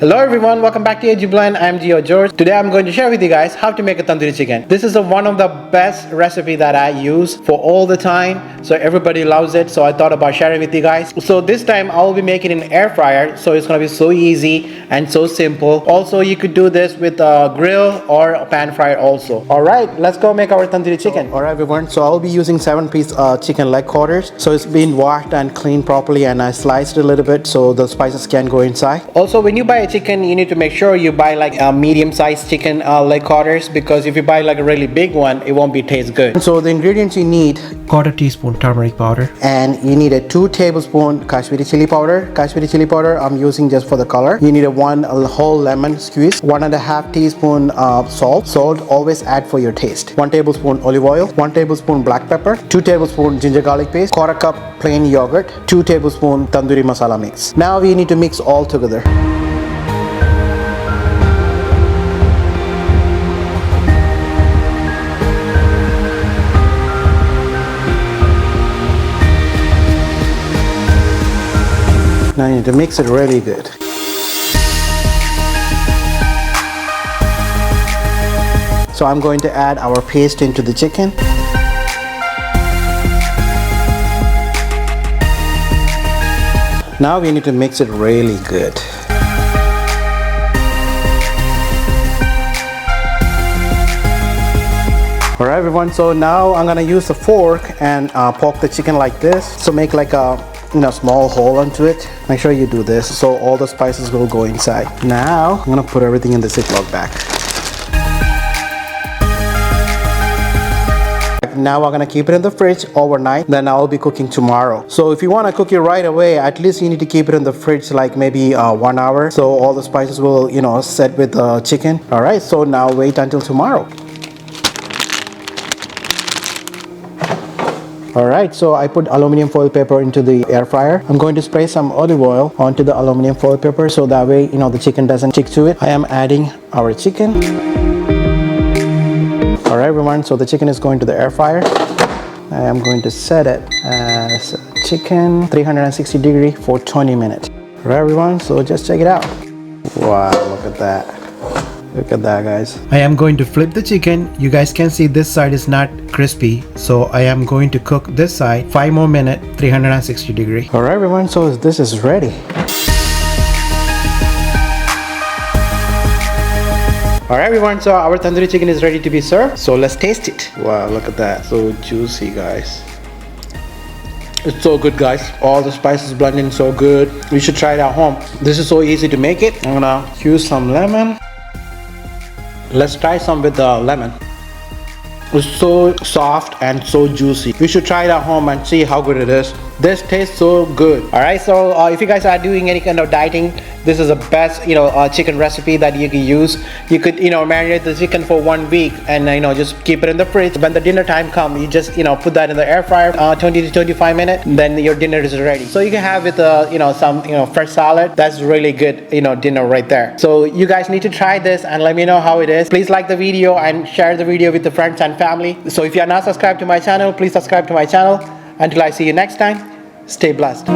Hello everyone, welcome back to AG Blend. I'm Gio George. Today I'm going to share with you guys how to make a tandoori chicken. This is one of the best recipe that I use for all the time. So everybody loves it. So I thought about sharing with you guys. So this time I will be making it in air fryer. So it's going to be so easy and so simple. Also you could do this with a grill or a pan fryer also. Alright, let's go make our tandoori chicken. Alright everyone, so I'll be using 7-piece chicken leg quarters. So it's been washed and cleaned properly and I sliced it a little bit so the spices can go inside. Also when you buy a chicken, you need to make sure you buy like a medium-sized chicken leg quarters, because if you buy like a really big one, it won't be taste good. So the ingredients you need: 1/4 teaspoon turmeric powder, and you need a 2 tablespoon Kashmiri chili powder. Kashmiri chili powder I'm using just for the color. You need a whole lemon squeeze, 1.5 teaspoon salt. Salt always add for your taste. 1 tablespoon olive oil, 1 tablespoon black pepper, 2 tablespoon ginger garlic paste, 1/4 cup plain yogurt, 2 tablespoon tandoori masala mix. Now we need to mix all together. Now you need to mix it really good. So I'm going to add our paste into the chicken. Now we need to mix it really good. Alright everyone, so now I'm gonna use a fork and poke the chicken like this. So make like a small hole into it. Make sure you do this so all the spices will go inside. Now I'm gonna put everything in the Ziploc bag. Now we're gonna keep it in the fridge overnight, then I'll be cooking tomorrow. So if you want to cook it right away, at least you need to keep it in the fridge like maybe 1 hour, so all the spices will set with the chicken. Alright, so now wait until tomorrow. Alright, so I put aluminum foil paper into the air fryer. I'm going to spray some olive oil onto the aluminum foil paper so that way the chicken doesn't stick to it. I am adding our chicken. Alright everyone, so the chicken is going to the air fryer. I am going to set it as chicken 360 degree for 20 minutes. Alright everyone, so just check it out. Wow, look at that. Look at that, guys. I am going to flip the chicken. You guys can see this side is not crispy, so I am going to cook this side 5 more minutes, 360 degree. Alright everyone, so this is ready. Alright everyone, so our tandoori chicken is ready to be served. So let's taste it. Wow, look at that. So juicy, guys. It's so good, guys. All the spices blending so good. You should try it at home. This is so easy to make it. I'm gonna use some lemon. Let's try some with the lemon. It's so soft and so juicy. You should try it at home and see how good it is. This tastes so good. Alright, so if you guys are doing any kind of dieting, this is the best chicken recipe that you can use. You could marinate the chicken for 1 week and just keep it in the fridge. When the dinner time comes, you just put that in the air fryer 20 to 25 minutes, then your dinner is ready. So you can have with some fresh salad. That's really good dinner right there. So you guys need to try this and let me know how it is. Please like the video and share the video with the friends and family. So if you are not subscribed to my channel, please subscribe to my channel. Until I see you next time, stay blessed.